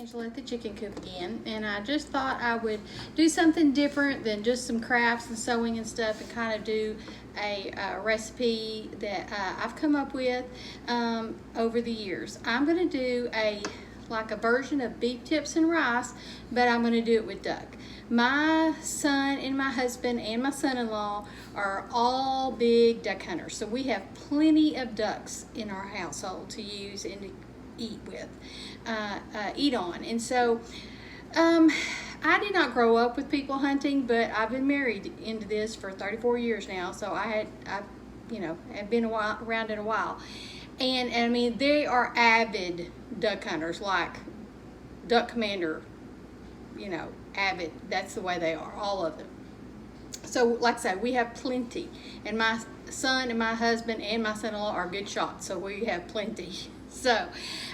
Angela at the Chicken Coop again, and I just thought I would do something different than just some crafts and sewing and stuff, and kind of do a recipe that I've come up with over the years. I'm going to do like a version of beef tips and rice, but I'm going to do it with duck. My son and my husband and my son-in-law are all big duck hunters, so we have plenty of ducks in our household to use and to eat on. And so I did not grow up with people hunting, but I've been married into this for 34 years now, so I've been around it a while. And I mean, they are avid duck hunters, like Duck Commander, avid. That's the way they are, all of them. So like I said, we have plenty, and my son and my husband and my son-in-law are good shots, so we have plenty. So,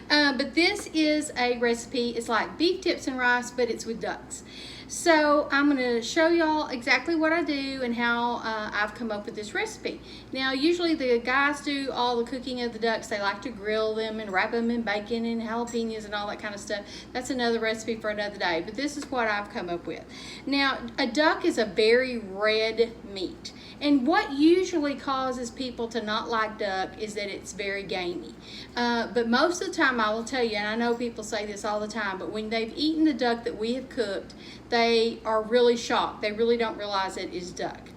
but this is a recipe. It's like beef tips and rice, but it's with ducks. So I'm going to show y'all exactly what I do and how I've come up with this recipe. Now, usually the guys do all the cooking of the ducks. They like to grill them and wrap them in bacon and jalapenos and all that kind of stuff. That's another recipe for another day, but this is what I've come up with. Now, a duck is a very red meat. And what usually causes people to not like duck is that it's very gamey. But most of the time, I will tell you, and I know people say this all the time, but when they've eaten the duck that we have cooked, they are really shocked. They really don't realize it is duck.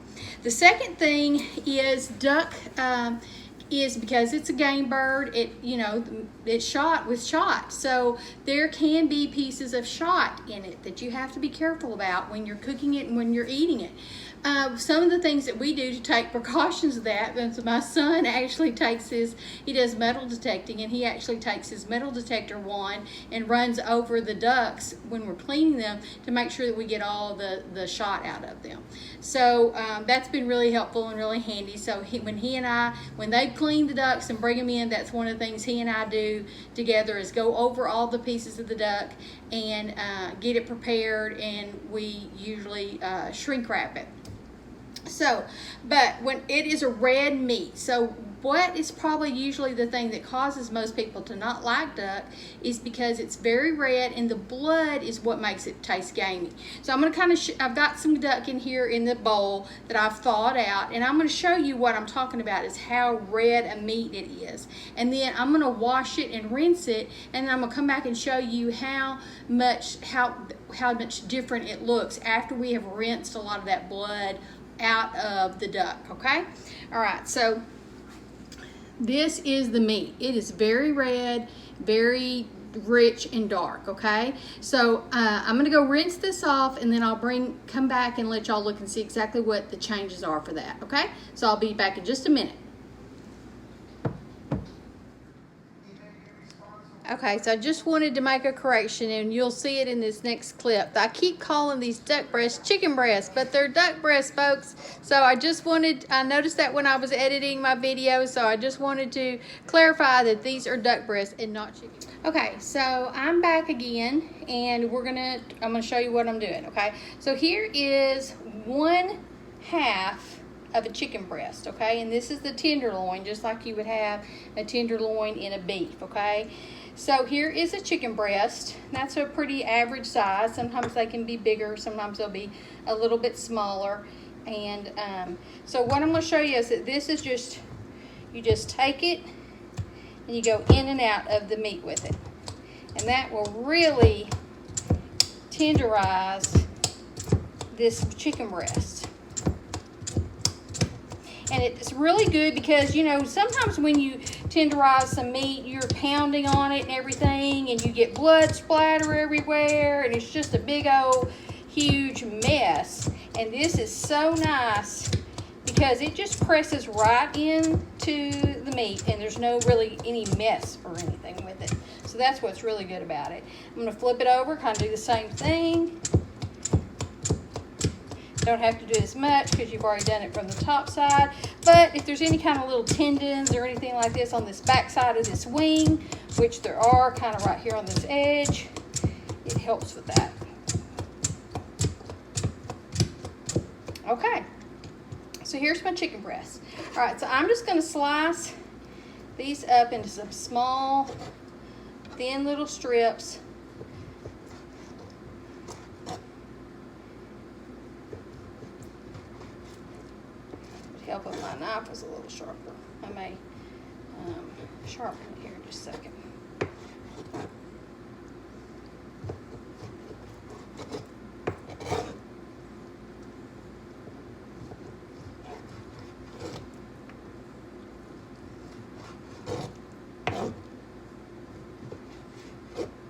The second thing is duck is because it's a game bird, it's shot with shot. So there can be pieces of shot in it that you have to be careful about when you're cooking it and when you're eating it. Some of the things that we do to take precautions of that, my son actually he does metal detecting, and he actually takes his metal detector wand and runs over the ducks when we're cleaning them to make sure that we get all the shot out of them. So that's been really helpful and really handy. So when they clean the ducks and bring them in, that's one of the things he and I do together, is go over all the pieces of the duck and get it prepared, and we usually shrink wrap it. So, but when it is a red meat, so what is probably usually the thing that causes most people to not like duck is because it's very red, and the blood is what makes it taste gamey. So I'm going to I've got some duck in here in the bowl that I've thawed out, and I'm going to show you what I'm talking about is how red a meat it is. And then I'm going to wash it and rinse it, and then I'm going to come back and show you how much different it looks after we have rinsed a lot of that blood out of the duck. Okay, all right, so this is the meat. It is very red, very rich and dark. Okay, so I'm gonna go rinse this off, and then I'll come back and let y'all look and see exactly what the changes are for that. Okay, so I'll be back in just a minute. Okay, so I just wanted to make a correction, and you'll see it in this next clip. I keep calling these duck breasts chicken breasts, but they're duck breasts, folks. So I noticed that when I was editing my video, so I just wanted to clarify that these are duck breasts and not chicken. Okay, so I'm back again, and I'm gonna show you what I'm doing, okay? So here is 1/2 of a chicken breast, okay? And this is the tenderloin, just like you would have a tenderloin in a beef, okay? So here is a chicken breast. That's a pretty average size. Sometimes they can be bigger, sometimes they'll be a little bit smaller. And so what I'm going to show you is that this is you just take it and you go in and out of the meat with it. And that will really tenderize this chicken breast. And it's really good because, sometimes when you tenderize some meat, you're pounding on it and everything, and you get blood splatter everywhere, and it's just a big old huge mess. And this is so nice because it just presses right into the meat, and there's no really any mess or anything with it. So that's what's really good about it. I'm going to flip it over, kind of do the same thing. Don't have to do as much because you've already done it from the top side. But if there's any kind of little tendons or anything like this on this back side of this wing, which there are kind of right here on this edge, it helps with that. Okay, so here's my chicken breast. All right, so I'm just going to slice these up into some small, thin little strips help if my knife was a little sharper. I may sharpen it here in just a second.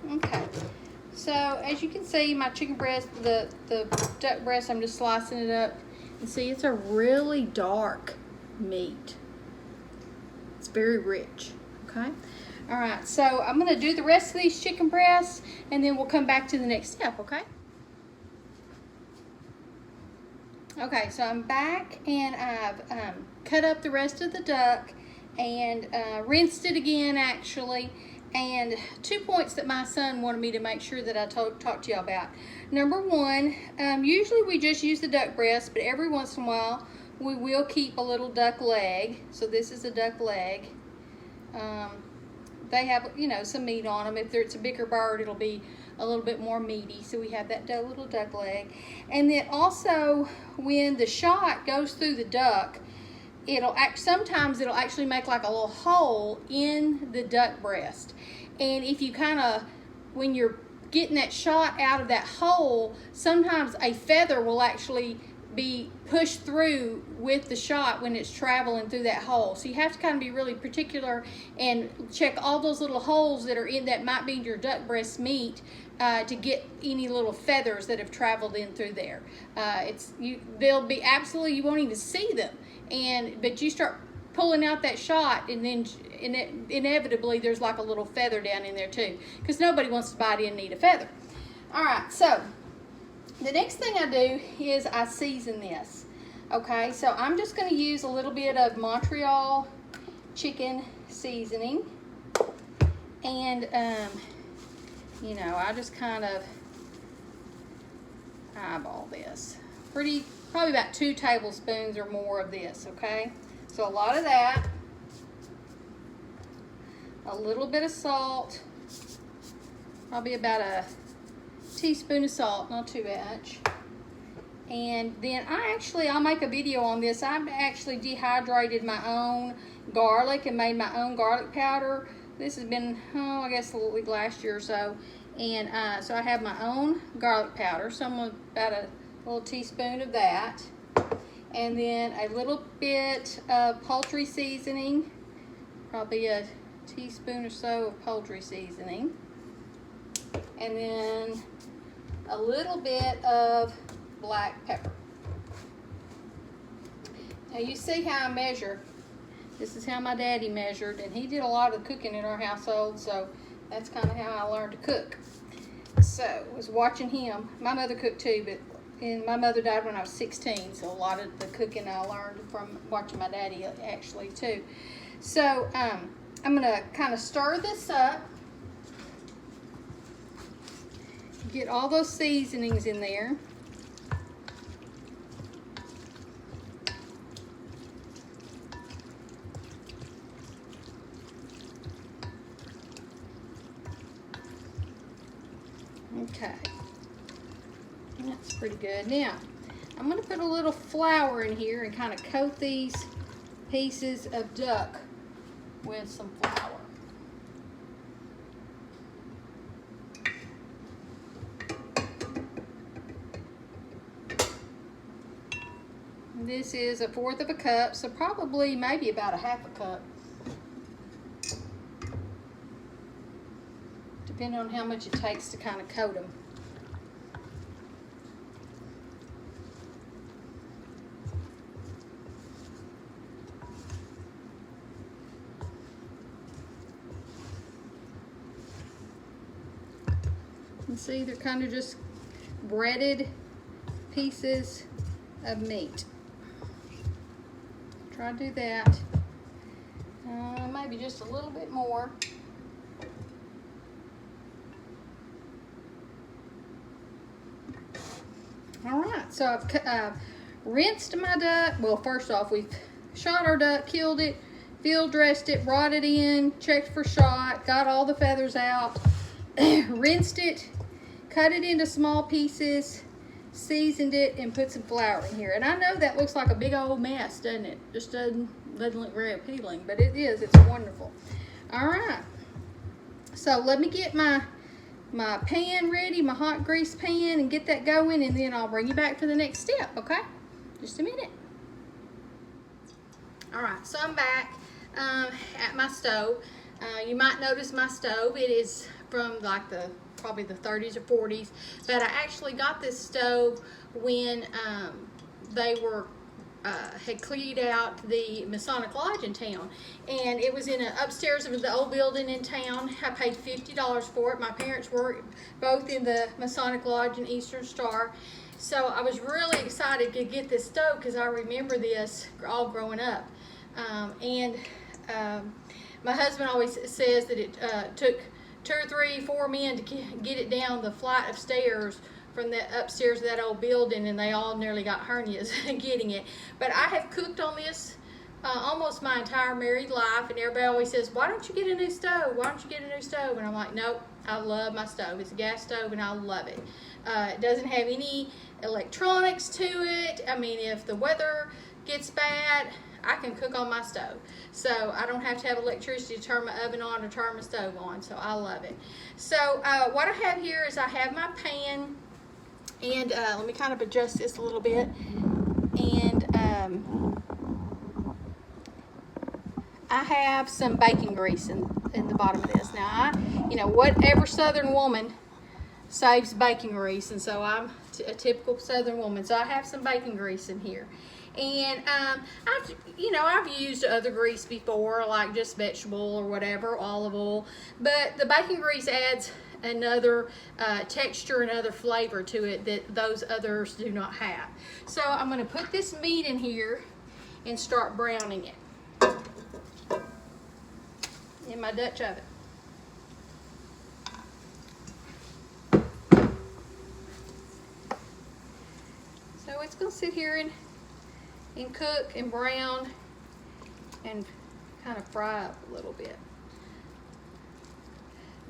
Okay, so as you can see, my chicken breast, the duck breast, I'm just slicing it up. And see, it's a really dark meat. It's very rich, okay? All right, so I'm gonna do the rest of these chicken breasts and then we'll come back to the next step, okay? Okay, so I'm back and I've cut up the rest of the duck and rinsed it again, actually. And 2 points that my son wanted me to make sure that I talked to you about. Number one, usually we just use the duck breast, but every once in a while we will keep a little duck leg. So this is a duck leg. They have, you know, some meat on them. If it's a bigger bird, it'll be a little bit more meaty. So we have that little duck leg. And then also, when the shot goes through the duck, sometimes it'll actually make like a little hole in the duck breast. And if you kind of, when you're getting that shot out of that hole, sometimes a feather will actually be pushed through with the shot when it's traveling through that hole. So you have to kind of be really particular and check all those little holes that are in that might be in your duck breast meat to get any little feathers that have traveled in through there. They'll be absolutely, you won't even see them. But you start pulling out that shot and then inevitably there's like a little feather down in there too, because nobody wants to bite in and need a feather. All right, so the next thing I do is I season this. Okay, so I'm just going to use a little bit of Montreal chicken seasoning, and you know, I just kind of eyeball this. Probably about 2 tablespoons or more of this. Okay, so a lot of that, a little bit of salt, probably about a teaspoon of salt, not too much. And then I'll make a video on this. I've actually dehydrated my own garlic and made my own garlic powder. This has been, I guess last year or so. And so I have my own garlic powder, so I'm going to about a little teaspoon of that. And then a little bit of poultry seasoning, probably a teaspoon or so of poultry seasoning. And then a little bit of black pepper. Now you see how I measure. This is how my daddy measured, and he did a lot of cooking in our household, so that's kind of how I learned to cook. So I was watching him. My mother cooked too, and my mother died when I was 16, so a lot of the cooking I learned from watching my daddy actually too. So I'm gonna kind of stir this up. Get all those seasonings in there. Okay, that's pretty good. Now, I'm going to put a little flour in here and kind of coat these pieces of duck with some flour. This is 1/4 of a cup, so probably maybe about 1/2 a cup. Depending on how much it takes to kind of coat them. You see, they're kind of just breaded pieces of meat. Try to do that. Maybe just a little bit more. All right, so I've rinsed my duck. Well, first off, we've shot our duck, killed it, field dressed it, brought it in, checked for shot, got all the feathers out, rinsed it, cut it into small pieces, seasoned it and put some flour in here. And I know that looks like a big old mess, doesn't it? Just doesn't look very appealing, but it is. It's wonderful. All right. So let me get my pan ready, my hot grease pan, and get that going, and then I'll bring you back for the next step, okay? Just a minute. All right, so I'm back at my stove. You might notice my stove. It is from like probably the 30s or 40s, but I actually got this stove when they were had cleared out the Masonic Lodge in town, and it was in upstairs of the old building in town. I paid $50 for it. My parents were both in the Masonic Lodge and Eastern Star, so I was really excited to get this stove because I remember this all growing up. My husband always says that it took 2 or 3, 4 men to get it down the flight of stairs from the upstairs of that old building, and they all nearly got hernias getting it. But I have cooked on this almost my entire married life, and everybody always says, why don't you get a new stove? Why don't you get a new stove? And I'm like, nope, I love my stove. It's a gas stove, and I love it. It doesn't have any electronics to it. I mean, if the weather gets bad, I can cook on my stove. So I don't have to have electricity to turn my oven on or turn my stove on. So I love it. So what I have here is I have my pan, and let me kind of adjust this a little bit. And I have some bacon grease in the bottom of this. Now, whatever Southern woman saves bacon grease, and so I'm a typical Southern woman. So I have some bacon grease in here. And I've used other grease before, like just vegetable or whatever, olive oil. But the bacon grease adds another texture and other flavor to it that those others do not have. So I'm going to put this meat in here and start browning it in my Dutch oven. So it's going to sit here and cook and brown and kind of fry up a little bit.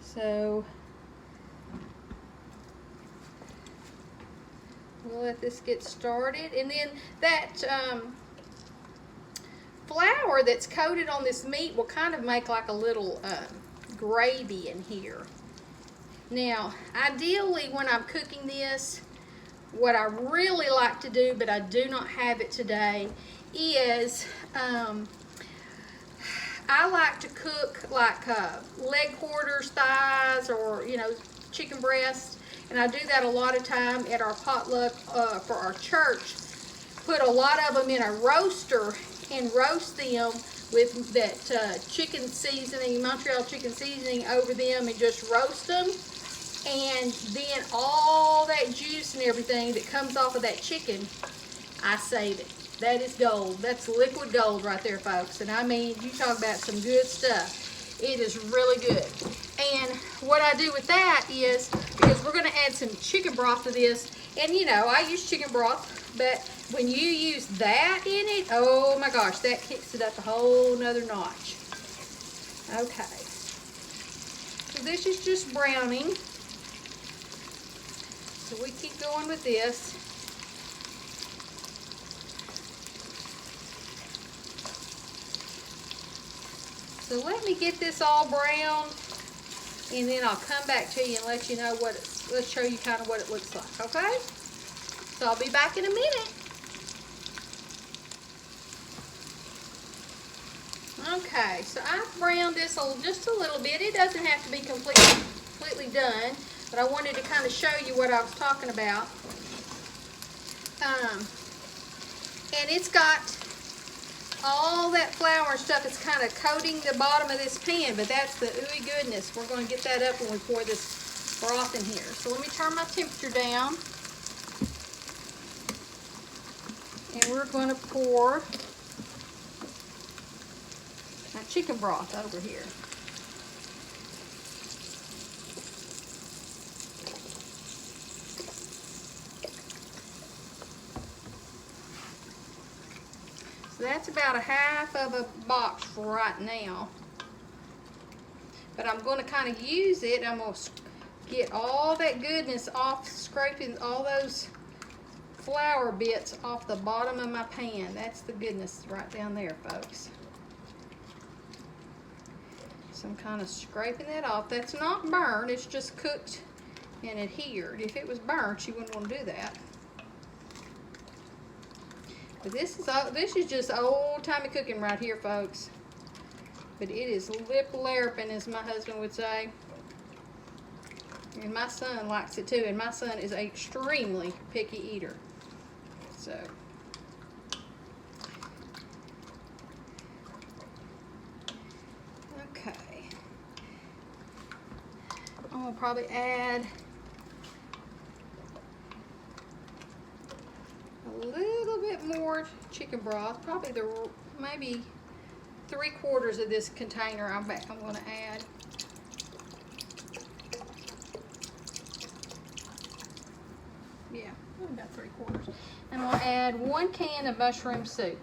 So we'll let this get started, and then that flour that's coated on this meat will kind of make like a little gravy in here. Now, ideally when I'm cooking this, what I really like to do, but I do not have it today, is I like to cook like leg quarters, thighs, or chicken breasts, and I do that a lot of time at our potluck for our church. Put a lot of them in a roaster and roast them with that chicken seasoning, Montreal chicken seasoning over them, and just roast them. And then all that juice and everything that comes off of that chicken, I save it. That is gold. That's liquid gold right there, folks. And I mean, you talk about some good stuff. It is really good. And what I do with that is, because we're going to add some chicken broth to this, and I use chicken broth, but when you use that in it, oh my gosh, that kicks it up a whole nother notch. Okay. So this is just browning. So we keep going with this. So let me get this all browned, and then I'll come back to you and let you know let's show you kind of what it looks like, okay? So I'll be back in a minute. Okay, so I've browned this just a little bit. It doesn't have to be completely done, but I wanted to kind of show you what I was talking about. And it's got all that flour and stuff. It's kind of coating the bottom of this pan, but that's the ooey goodness. We're going to get that up when we pour this broth in here. So let me turn my temperature down. And we're going to pour my chicken broth over here. So that's about a half of a box for right now. But I'm going to kind of use it. I'm going to get all that goodness off, scraping all those flour bits off the bottom of my pan. That's the goodness right down there, folks. So I'm kind of scraping that off. That's not burned, it's just cooked and adhered. If it was burnt, you wouldn't want to do that. But this is just old-timey cooking right here, folks. But it is lip-larping, as my husband would say. And my son likes it too, and my son is an extremely picky eater. So, okay. I'm gonna probably add a little bit more chicken broth, probably maybe 3/4 of this container I'm gonna add. Yeah, about 3/4. And I'll add 1 can of mushroom soup.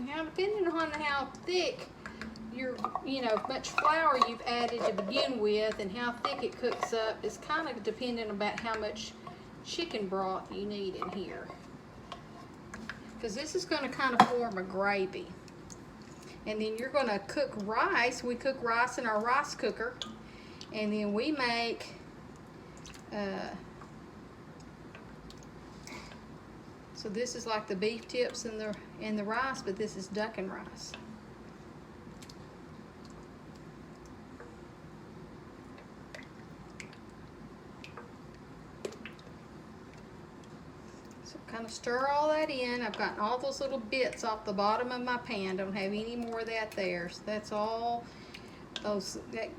Now, depending on how thick much flour you've added to begin with and how thick it cooks up is kind of dependent about how much chicken broth you need in here. Because this is going to kind of form a gravy. And then you're going to cook rice. We cook rice in our rice cooker. And then we make so this is like the beef tips and the rice, but this is duck and rice. So kind of stir all that in. I've gotten all those little bits off the bottom of my pan. Don't have any more of that there. So that's all that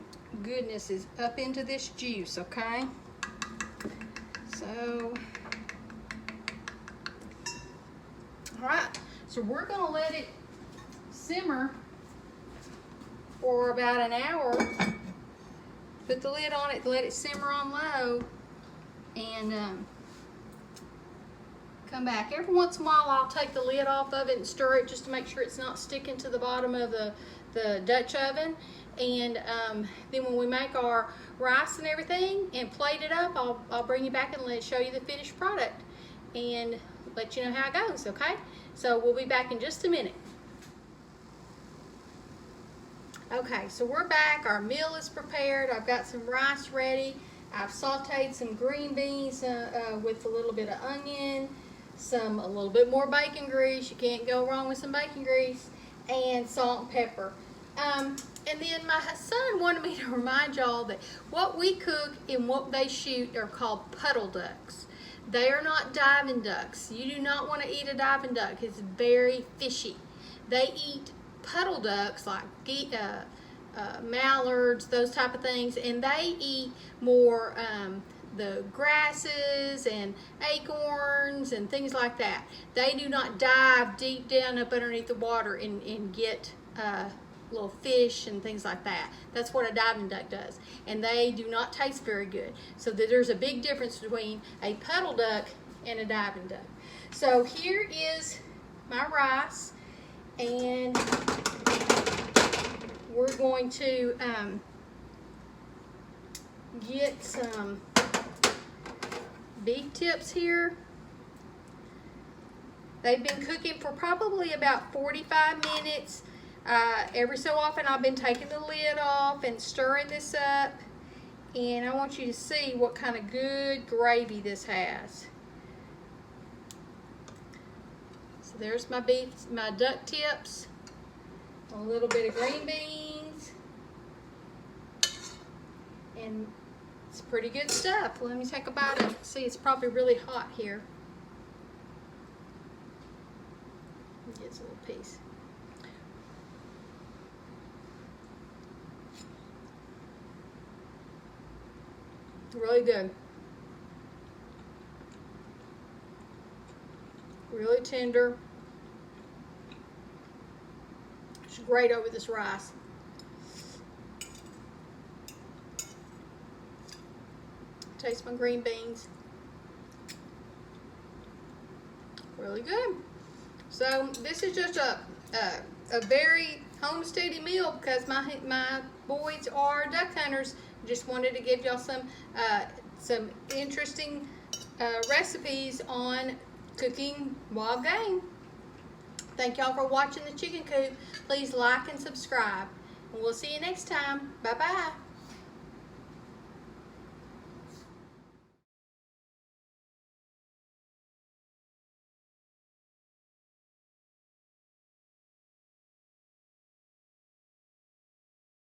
goodness is up into this juice, okay? So all right, so we're gonna let it simmer for about an hour. Put the lid on it, let it simmer on low, and come back. Every once in a while I'll take the lid off of it and stir it just to make sure it's not sticking to the bottom of the Dutch oven. And then when we make our rice and everything and plate it up, I'll bring you back and show you the finished product and let you know how it goes, okay? So we'll be back in just a minute. Okay, so we're back. Our meal is prepared. I've got some rice ready. I've sauteed some green beans with a little bit of onion, a little bit more bacon grease. You can't go wrong with some bacon grease, and salt and pepper. And then my son wanted me to remind y'all that what we cook and what they shoot are called puddle ducks. They are not diving ducks. You do not want to eat a diving duck. It's very fishy. They eat puddle ducks like mallards, those type of things, and they eat more the grasses and acorns and things like that. They do not dive deep down up underneath the water and get little fish and things like that. That's what a diving duck does, and they do not taste very good. So there's a big difference between a puddle duck and a diving duck. So here is my rice, and we're going to get some beef tips here. They've been cooking for probably about 45 minutes. Every so often I've been taking the lid off and stirring this up, and I want you to see what kind of good gravy this has. So there's my beef, my duck tips, a little bit of green beans, and it's pretty good stuff. Let me take a bite of it. See, it's probably really hot here. Get a little piece. Really good. Really tender. It's great over this rice. Taste my green beans. Really good. So this is just a very homesteady meal because my boys are duck hunters. Just wanted to give y'all some interesting recipes on cooking wild game. Thank y'all for watching the Chicken Coop. Please like and subscribe. And we'll see you next time. Bye-bye.